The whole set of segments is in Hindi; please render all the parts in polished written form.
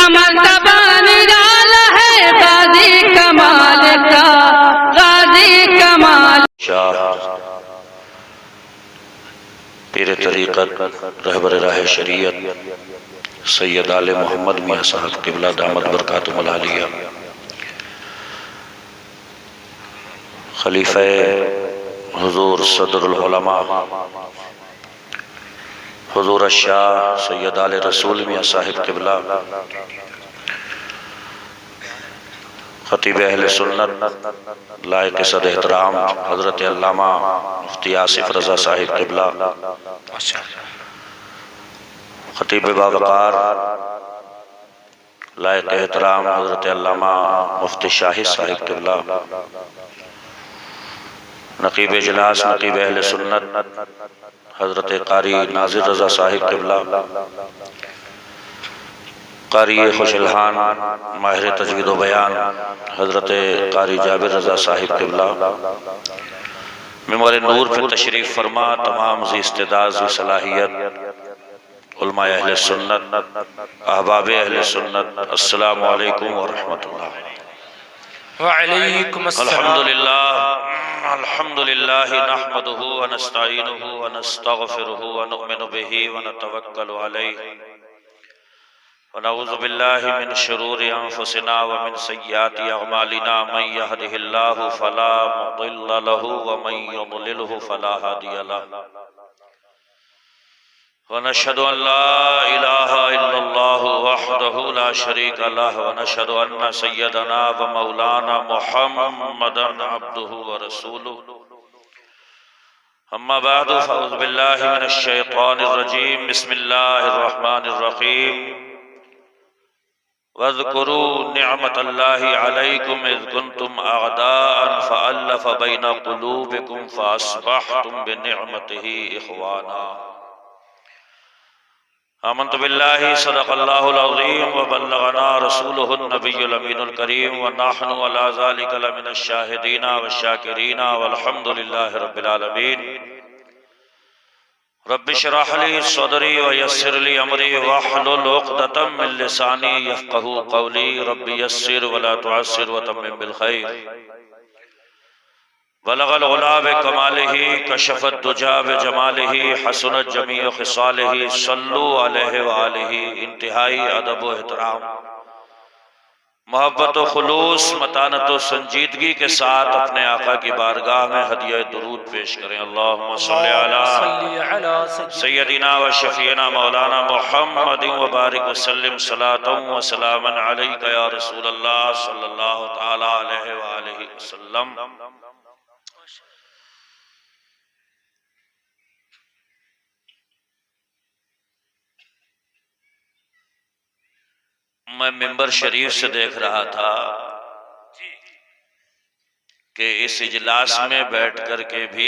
मर्तबा निराला है गाजी कमाल का, गाजी कमाल। पीर तरीक़त रहबर राह शरीयत सैयद आले मोहम्मद मियां साहब क़िबला दामत बरकातुहुल आलिया, खलीफा हुजूर सदरुल उलमा हुजूर शाह सैयद आले रसूल मियां साहिब क़िबला, खतीब अहले सुन्नत लायक सद एहतराम हज़रत अल्लामा मुफ्ती आसिफ रज़ा साहिब क़िबला, खतीब बावकार लायक एहतराम हज़रत अल्लामा मुफ्ती शाहिद साहिब क़िबला, नक़ीब इजलास नक़ीब अहले सुन्नत हज़रत कारी नाज़िर रज़ा साहिब क़िबला, कारी खुशलहान माहिर तजवीद व बयान हज़रत कारी जाबिर रज़ा साहिब क़िबला, मिंबर नूर पर तशरीफ़ फरमा तमाम ज़ी इस्तेदाद ज़ी सलाहियत उलमा अहले सुन्नत अहबाब अहले सुन्नत, अस्सलामु अलैकुम व रहमतुल्लाह। वअलैकुम अस्सलाम। अल्हम्दुलिल्लाह नहमदुहु व नस्तईनुहु व नस्तगफिरुहु व नुमिनु बिही व नतवक्कलु अलैहि व नऊज़ु बिल्लाहि मिन शुरूरि अनफुसिना व मिन सय्यिआति अअमालिना मन यहदिहिल्लाहु फला मुदिल्ल लहु व मन युद्लिलहु फला हादिय लहु व नशहदु अन ला इलाहा इल्लल्लाहु वहदहु ला शरीका लहु व नशहदु अन्ना सय्यदना व मौलाना मुहम्मदन अब्दुहु व रसूलुहु। अम्मा बअद फ़अऊज़ु बिल्लाहि मिनश शैतानिर रजीम, बिस्मिल्लाहिर रहमानिर रहीम। वज़्कुरू निअमतल्लाहि अलैकुम इज़ कुंतुम अअदाअन फ़अल्लफ़ बैन क़ुलूबिकुम फ़अस्बहतुम बिनिअमतिही इख़वाना। आमन्तु बिल्लाहि सदक़ल्लाहुल अज़ीम व बल्लगना रसूलुहुन नबियुल अमीनुल करीम व नहनु अला ज़ालिका लमिनश शाहिदीना व शाकिरीना वल्हम्दुलिल्लाहि रब्बिल आलमीन। रब्बि इश्रह ली सदरी व यस्सिर ली अमरी वहलुल उक़दतम मिन लिसानी यफ़क़हू क़ौली। रब्बि यस्सिर व ला तुअस्सिर व तम्मिम बिल खैर। बलगल उला बिकमालिही कशफत दुजा बिजमालिही हसनत जमीउ खिसालिही सल्लु अलैहि व आलिही। इंतहाई अदब व एहतराम मोहब्बत व खुलूस मतानत व संजीदगी के साथ अपने आका की बारगाह में हदिया दुरूद पेश करें। अल्लाहुम्मा सल्ली अला सय्यदिना व शफीना मौलाना मुहम्मदिन व बारिक व सल्लिम सलातन व सलामन अलैका या रसूलल्लाह सल्लल्लाहु तआला अलैहि व आलिहि वसल्लम। मैं मिंबर शरीफ से देख रहा था कि इस इजलास में बैठ कर के भी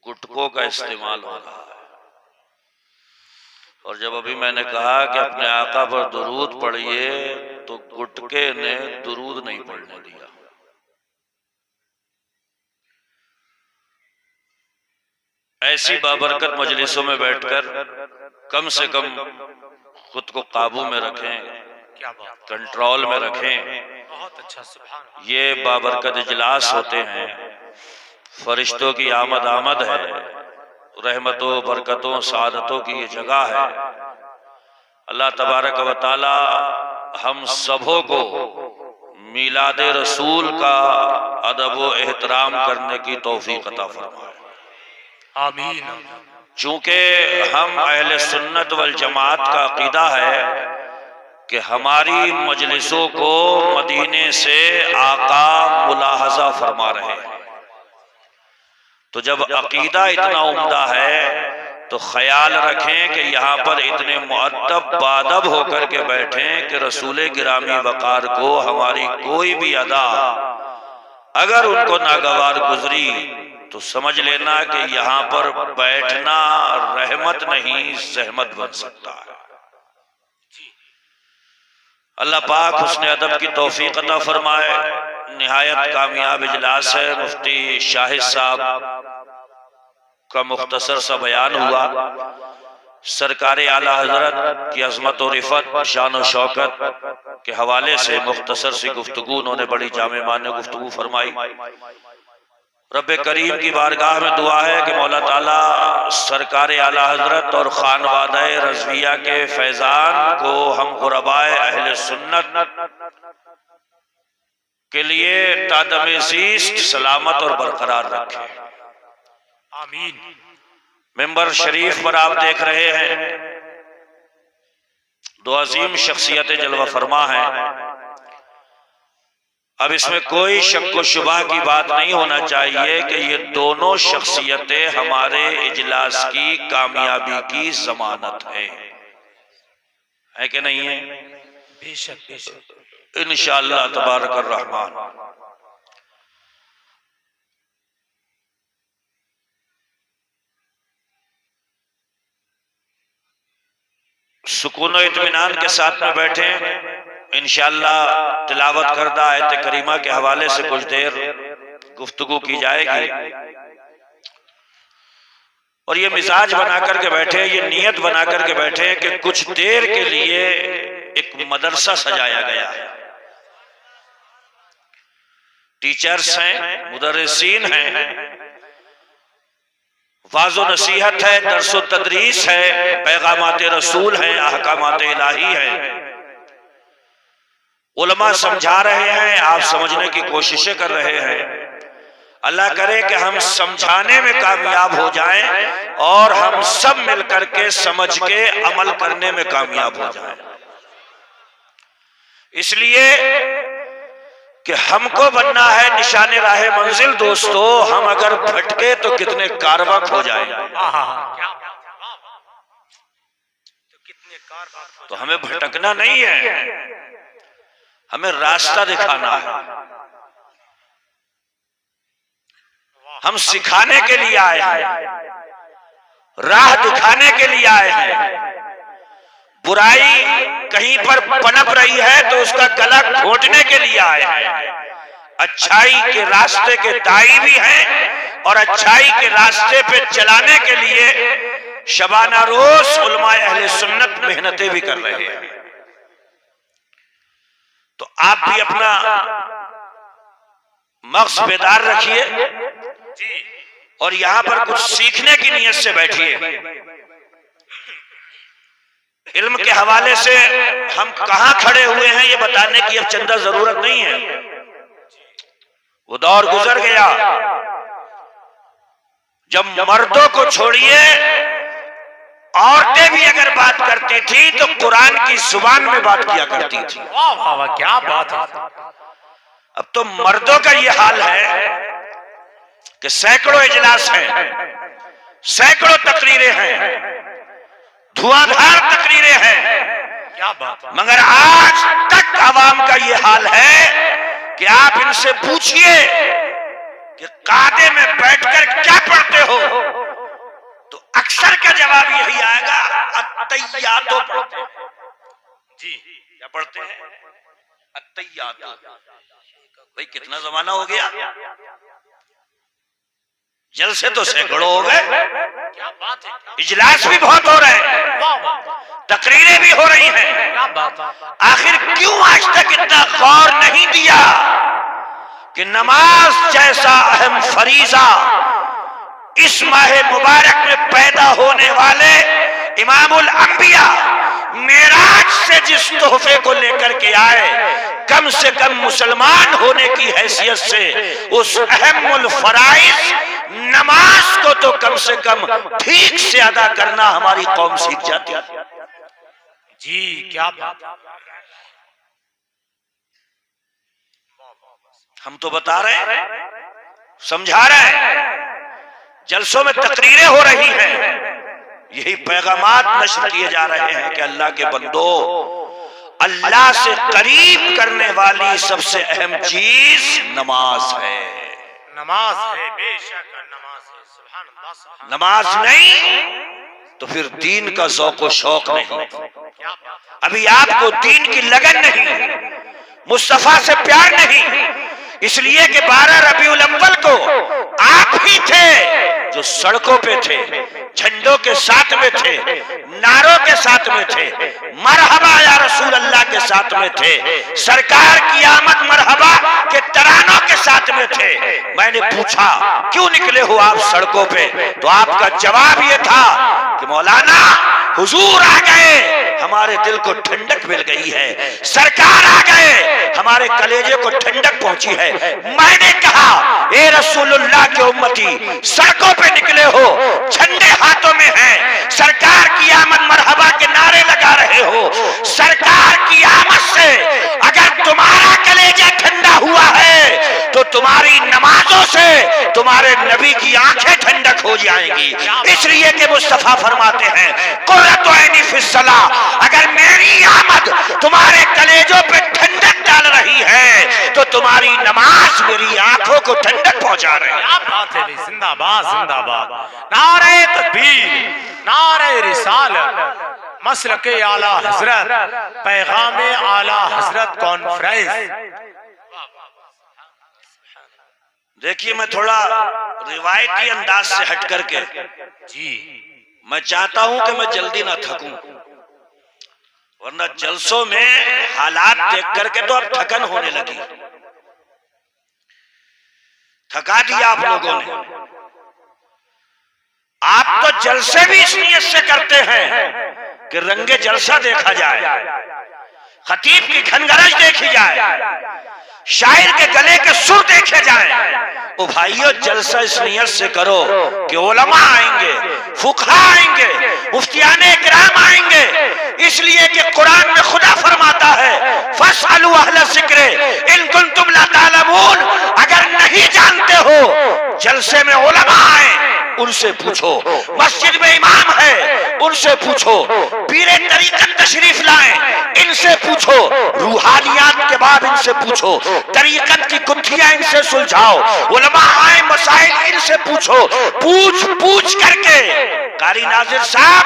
गुटकों का इस्तेमाल हो रहा है, और जब अभी मैंने कहा कि अपने आका पर दुरूद पढ़िए तो गुटके ने दुरूद नहीं पढ़ने दिया। ऐसी बाबरकत मजलिसों में बैठकर कम से कम खुद को काबू में रखें, कंट्रोल में रखें। बहुत अच्छा, सुभान। ये बाबरकत इजलास होते हैं, फरिश्तों की आमद है, रहमतों बरकतों सादतों की ये जगह है। अल्लाह तबारक व तआला हम सबों को मीलाद रसूल का अदब व एहतराम करने की तौफीक अता फरमाए। आमीन। चूंकि हम अहले सुन्नत वल जमात का अकीदा है कि हमारी मजलिसों को मदीने से आका मुलाहजा फरमा रहे हैं, तो जब अकीदा इतना उम्दा है तो ख्याल रखें कि यहाँ पर इतने मुअद्दब बादब होकर के बैठें कि रसूल गिरामी वकार को हमारी कोई भी अदा अगर उनको नागवार गुजरी तो समझ लेना कि यहाँ पर बैठना रहमत नहीं ज़हमत बन सकता है। अल्लाह पाक हुस्न अदब की तौफीक अता फरमाए। निहायत कामयाब इजलास है। मुफ्ती शाहिद साहब का मुख्तसर सा बयान हुआ सरकार आला हजरत की अजमत और रिफत, शान और शौकत के हवाले से मुख्तसर सी गुफ्तगू उन्होंने बड़ी जामे माने गुफ्तगू फरमाई। रब्बे करीम की बारगाह में दुआ है कि मौला ताला सरकार आला हजरत और खानवादाए रज़विया के फैजान को हम गुरबाए अहले सुन्नत के लिए तादम ज़ीस्त सलामत और बरकरार रखे। आमीन। मेंबर शरीफ पर आप देख रहे हैं दो अजीम शख्सियत जलवा फरमा है। अब इसमें कोई शक व शुबा की बात नहीं होना चाहिए कि ये दोनों शख्सियतें हमारे इजलास की कामयाबी की जमानत है कि नहीं है? बेशक बेशक इंशाअल्लाह तबारक रहमान। सुकून और इत्मीनान के साथ में बैठे इंशाअल्लाह तिलावत करदा आयत करीमा के हवाले से कुछ देर गुफ्तगू की जाएगी। और ये मिजाज बना करके बैठे, ये नियत बना करके बैठे कि कुछ देर के लिए एक मदरसा सजाया गया है। टीचर्स हैं, मुदर्रिसीन हैं, वाज़ो नसीहत है, दर्सो तदरीस है, पैगामात रसूल हैं, अहकामात इलाही है। उलमा समझा रहे हैं, आप समझने की कोशिशें कर रहे हैं। अल्लाह करे कि हम समझाने में कामयाब हो जाएं और हम सब मिलकर के समझ के अमल करने में कामयाब हो जाएं। इसलिए कि हमको बनना है निशाने राहे मंजिल। दोस्तों, हम अगर भटके तो कितने कारवक हो जाए। तो हमें भटकना नहीं है, हमें रास्ता दिखाना है। हम सिखाने के लिए आए हैं, राह दिखाने के लिए आए हैं। बुराई कहीं पर पनप रही है तो उसका गला घोंटने के लिए आए हैं। अच्छाई के रास्ते के दाई भी हैं और अच्छाई के रास्ते पे चलाने के लिए शबाना रोज उलमाए अहले सुन्नत मेहनतें भी कर रहे हैं। तो आप भी अपना मग़ज़ बेदार रखिए और यहां पर कुछ सीखने की नीयत से बैठिए। इल्म के हवाले से हम कहां खड़े हुए हैं ये बताने की अब चंदा जरूरत नहीं है। वो दौर गुजर गया जब मर्दों को छोड़िए औरतें भी अगर बात करती थी तो कुरान की जुबान में बात किया करती थी। वाह वाह वाह, क्या बात है। अब तो मर्दों का ये हाल है कि सैकड़ों इजलास हैं, सैकड़ों तकरीरें हैं, धुआंधार तकरीरें हैं, क्या बात है। मगर आज तक आवाम का ये हाल है कि आप इनसे पूछिए कि कादे में बैठकर क्या पढ़ते हो तो अक्सर का जवाब यही आएगा, अत्तैयातो पढ़ते हैं। जी, क्या पढ़ते हैं? अत्तैयातो। भाई कितना जमाना हो गया, जलसे तो सैकड़ों हो गए, क्या बात है। इजलास भी बहुत हो रहे हैं, वाह वाह, तकरीरें भी हो रही हैं। क्या बात है। आखिर क्यों आज तक इतना गौर नहीं दिया कि नमाज जैसा अहम फरीजा इस माह मुबारक में पैदा होने वाले इमामुल अंबिया मेराज से जिस तोहफे को लेकर के आए, कम से कम मुसलमान होने की हैसियत से उस अहमुल फराइज नमाज को तो कम से कम ठीक से अदा करना हमारी कौम सीख जाती है। जी, क्या बात है। हम तो बता रहे हैं, समझा रहे हैं, जलसों में तकरीरें हो रही हैं, यही पैगामात नश्र किए जा रहे हैं कि अल्लाह के बंदो, अल्लाह से करीब करने वाली सबसे अहम चीज नमाज है। नमाज है, बेशक नमाज है। सुभान अल्लाह, सुभान अल्लाह। नमाज नहीं तो फिर दीन का ज़ौक़ व शौक़ नहीं। क्या बात है। अभी आपको दीन की लगन नहीं, मुस्तफा से प्यार नहीं, इसलिए कि 12 रबीउल अव्वल को आप ही थे जो सड़कों पे थे, झंडों के साथ में थे, नारों के साथ में थे, मरहबा या रसूल अल्लाह के साथ में थे, सरकार की आमद मरहबा के तरानों के साथ में थे। मैंने पूछा क्यों निकले हो आप सड़कों पे, तो आपका जवाब ये था कि मौलाना हुजूर आ गए, हमारे दिल को ठंडक मिल गई है, सरकार आ गए, हमारे कलेजे को ठंडक पहुंची है। मैंने कहा ए रसूलुल्लाह के उम्मती, सड़कों पे निकले हो, झंडे हाथों में हैं, सरकार की आमद मरहबा के नारे लगा रहे हो, सरकार की आमद से अगर तुम्हारा कलेजा ठंडा हुआ है तो तुम्हारी नमाजों से तुम्हारे नबी की आंखें ठंडक हो जाएंगी। इसलिए कि मुस्तफा फरमाते हैं कुर्रतु ऐनी फिस्सला, अगर मेरी आमद तुम्हारे कलेजों पे ठंडक डाल रही है तो तुम्हारी नमाज मेरी आंखों को ठंडक पहुंचा रही है। क्या बात है भाई, जिंदाबाद जिंदाबाद, नारे तकबीर, नारे रिसालत, मसलके आला हजरत, पैगामे आला हजरत कॉन्फ्रेंस। देखिए मैं थोड़ा रिवायती अंदाज से हट करके जी, मैं चाहता हूं कि मैं जल्दी ना थकूं, वरना जलसों में हालात देख करके तो अब थकन होने लगी, थका दिया आप लोगों ने। आप तो जलसे भी इस नियत से करते हैं कि रंगे जलसा देखा जाए, खतीब की घनगरज देखी जाए, शायर के गले के सुर देखे जाएं। ओ भाइयों, जलसा इस नियत से करो कि उलमा आएंगे, फुकहा आएंगे, मुफ्तियाने इकराम आएंगे, इसलिए कि कुरान में खुदा फरमाता है फस्अलू अहल ज़िक्र इन कुंतुम ला तालमून, अगर नहीं जानते हो जलसे में उलमा आए उनसे पूछो, मस्जिद में इमाम है उनसे पूछो, पीरे तरीकत तशरीफ लाएं इनसे पूछो, रूहानियात के बाद इनसे पूछो, तरीकत की गुत्थियां इनसे सुलझाओ, उलमा आए मसाइल इनसे पूछो, पूछ पूछ करके। कारी नाजिर साहब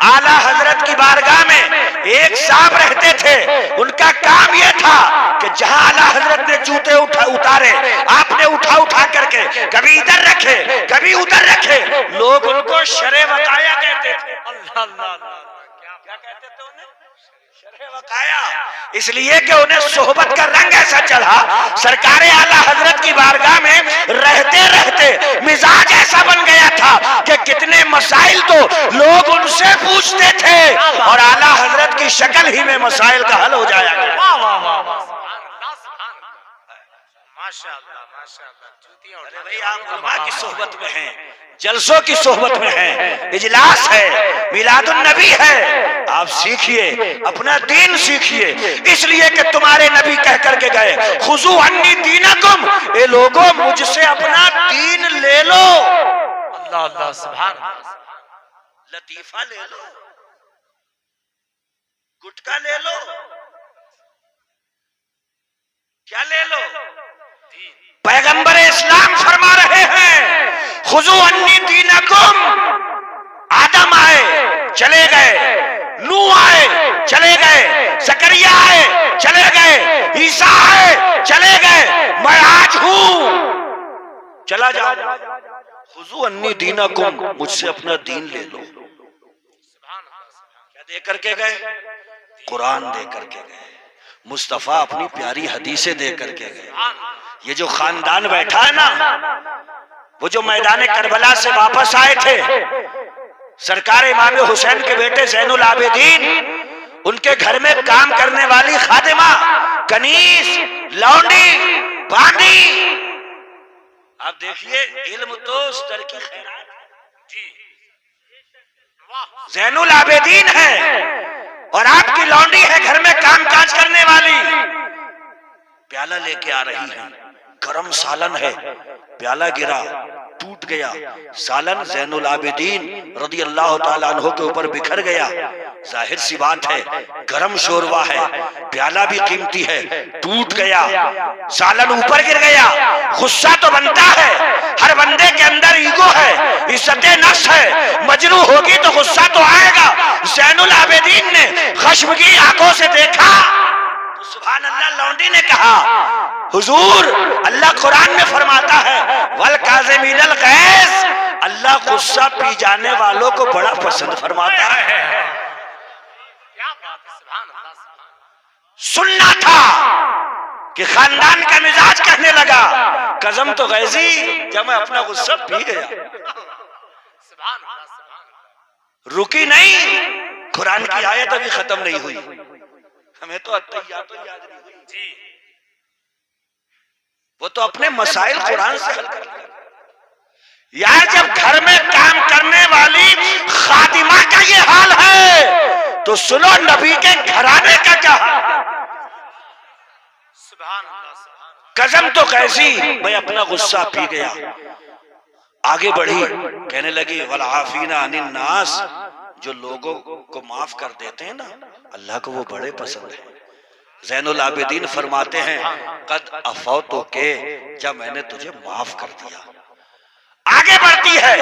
आला हजरत की बारगाह में एक साहब रहते थे, उनका काम यह था कि जहां आला हजरत ने जूते उतारे आपने उठा करके कभी इधर रखे कभी उधर रखे, लोग उनको शरे वकाया कहते थे। अल्लाह अल्लाह, क्या कहते थे उन्हें? शरे वकाया। इसलिए कि उन्हें सोहबत का रंग ऐसा चढ़ा, सरकारे आला हजरत की बारगाह में रहते रहते मिजाज ऐसा बन गया था कि कितने मसाइल तो लोग उनसे पूछते थे और आला हजरत की शक्ल ही में मसाइल का हल हो जाया। वाह वाह वाह, माशाअल्लाह माशाअल्लाह। अरे भाई, आप उलमा की सोहबत में हैं, जलसों की सोहबत में हैं, इजलास है, मिलादुन नबी है, आप सीखिए, अपना दीन सीखिए। इसलिए कि तुम्हारे नबी कह करके गए खुजू अन्नी दीनकुम, ए लोगों मुझसे अपना दीन ले लो। अल्लाह अल्लाह, सुभान अल्लाह। लतीफा ले लो, गुटका ले लो, क्या ले लो? पैगंबर इस्लाम फरमा रहे हैं खुजू अन्नी दीनकुम। आदम आए चले गए, नूह आए चले गए, ज़करिया आए चले गए, ईसा आए चले गए, मैं आज हूं, चला जाओ। खुजू अन्नी दीनकुम, मुझसे अपना दीन ले लो। क्या दे करके गए? कुरान दे करके गए, मुस्तफा अपनी प्यारी हदीसें दे करके गए। ये जो खानदान बैठा है ना, वो जो मैदान करबला से वापस आए थे, सरकार इमाम हुसैन के बेटे ज़ैनुल आबिदीन, उनके घर में काम करने वाली खादिमा, कनीस, लौंडी, बांदी, आप देखिए इल्म तो उस तरह की खैरात जी, ज़ैनुल आबिदीन है और आपकी लौंडी है घर में काम काज करने वाली, प्याला लेके आ रही है, गरम सालन है, प्याला गिरा टूट गया, सालन ज़ैनुल आबिदीन रज़ी अल्लाह ताला अन्हु के ऊपर बिखर गया। जाहिर सी बात है, गरम शोरवा है, प्याला भी कीमती है, टूट गया, सालन ऊपर गिर गया। गुस्सा तो बनता है, हर बंदे के अंदर ईगो है, इज्जत नफ्स है, मजरू होगी तो गुस्सा तो आएगा। ज़ैनुल आबिदीन ने खश्म की आंखों से देखा, सुभान अल्लाह। लौंडी ने कहा हुजूर अल्लाह कुरान में फरमाता है वल काज़िमीनल गैज़, अल्लाह गुस्सा पी जाने वालों को बड़ा पसंद फरमाता है। क्या बात है, सुभान अल्लाह, सुभान अल्लाह। सुनना था कि खानदान का मिजाज कहने लगा कसम तो गैज़ी जब मैं अपना गुस्सा पी गया। सुभान अल्लाह, सुभान अल्लाह। रुकी नहीं, कुरान की आयत अभी खत्म नहीं हुई, हमें तो अत्तहियात याद नहीं हुई जी। वो तो अपने मसाइल कुरान से हल कर लिया। यार जब घर में काम करने वाली खादिमा का ये हाल है तो सुनो नबी के घराने का क्या हाल है। सुभान अल्लाह, सुभान अल्लाह। कसम तो कैसी मैं अपना गुस्सा पी गया। आगे बढ़ी, कहने लगी वल आफीना अनिन नास, जो लोगों को माफ कर देते हैं ना अल्लाह को वो बड़े पसंद है। ज़ैनुल आबिदीन फरमाते हैं कद अफौतो के, जब मैंने तुझे माफ कर दिया। आगे बढ़ती है,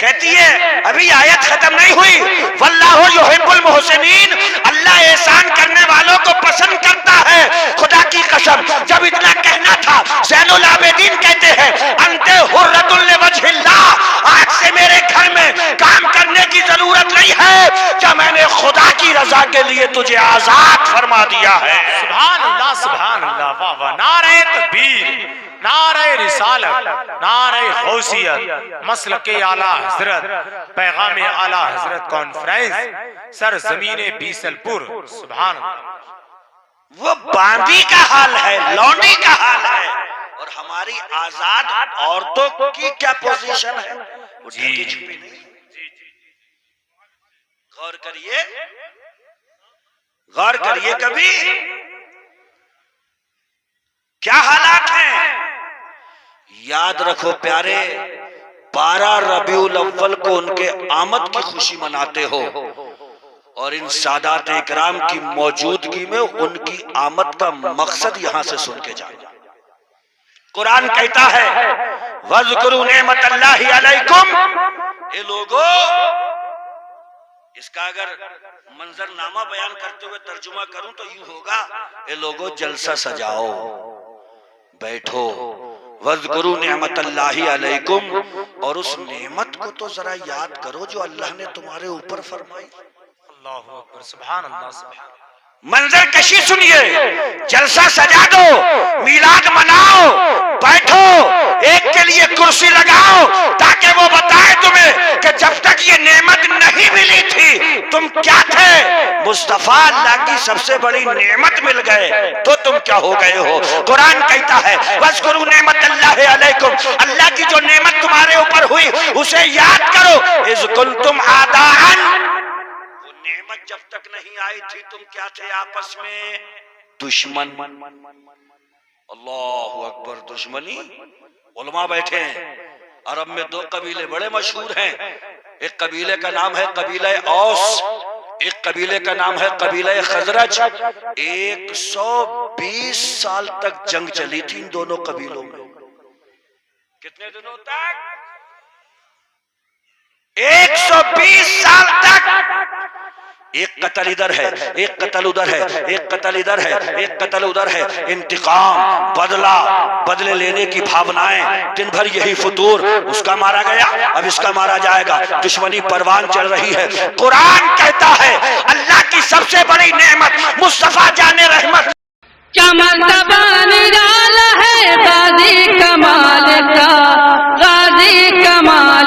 कहती है अभी आयत खत्म नहीं हुई, वल्लाहु युहिब्बुल मुहसिनीन, अल्लाह एहसान करने वालों को पसंद करता है। खुदा की कसम जब इतना कहना था ज़ैनुल आबिदीन कहते हैं अंते हुर्रतुल लिवजहिल्लाह, आज से मेरे घर में काम करने की जरूरत नहीं है, जब मैंने खुदा की रजा के लिए तुझे आजाद फरमा दिया है। सुभान अल्लाह, सुभान अल्लाह, वाह वाह। नारे तकबीर, नारे रिसालत, नारे गौसियत, मसलके आला हजरत, पैगाम आला हजरत कॉन्फ्रेंस, सर जमीने बीसलपुर। सुभान अल्लाह। वो बांदी का हाल है, लौंडी का हाल है, और हमारी आजाद औरतों की क्या पोजीशन है वो ढकी छुपी नहीं। गौर करिए, गौर करिए कभी क्या हालात हैं। याद रखो प्यारे, 12 रबीउल अव्वल को उनके आमद की खुशी मनाते हो और इन सादात इकराम की मौजूदगी में उनकी आमद का मकसद यहां से सुन के जाओ। कुरान कहता है वज़कुरू नेमतल्लाहि अलैकुम, ए लोगो, इसका अगर मंजरनामा बयान करते हुए तर्जुमा करूं तो यूं होगा, ए लोगो जलसा सजाओ, बैठो, वज़कुरू नेमतल्लाहि अलैकुम, और उस नेमत को तो जरा याद करो जो अल्लाह ने तुम्हारे ऊपर फरमाई। अल्लाहु अकबर, सुभान अल्लाह, सुभान अल्लाह। मंजर कशी सुनिए, जलसा सजा दो, मिलाद मनाओ, बैठो, एक के लिए कुर्सी लगाओ ताकि वो बताए तुम्हें कि जब तक ये नेमत नहीं मिली थी तुम क्या थे। मुस्तफा अल्लाह की सबसे बड़ी नेमत मिल गए तो तुम क्या हो गए हो। कुरान कहता है वज़कुरू नेमतल्लाहि अलैकुम, अल्लाह की जो नेमत तुम्हारे ऊपर हुई उसे याद करो। इज़ कुंतुम आदाअन, नेमत जब तक नहीं आई थी तुम क्या थे आपस में दुश्मन। अल्लाहु अकबर, दुश्मनी। उलमा बैठे हैं, अरब में 2 कबीले बड़े मशहूर हैं, एक कबीले का नाम है कबीला औस, एक कबीले का नाम है कबीला खजरज। 120 साल तक जंग चली थी इन दोनों कबीलों में। कितने दिनों तक? 120 साल तक। एक कत्ल इधर है, एक कत्ल उधर है, एक कत्ल इधर है, एक कत्ल उधर है। इंतकाम, बदला, बदले लेने की भावनाएं, दिन भर यही फुतूर, उसका मारा गया अब इसका मारा जाएगा, दुश्मनी परवान चल रही है। कुरान कहता है अल्लाह की सबसे बड़ी नेमत मुस्तफा जाने रहमत, क्या मर्तबा निराला है गाजी कमाल का, गाजी कमाल।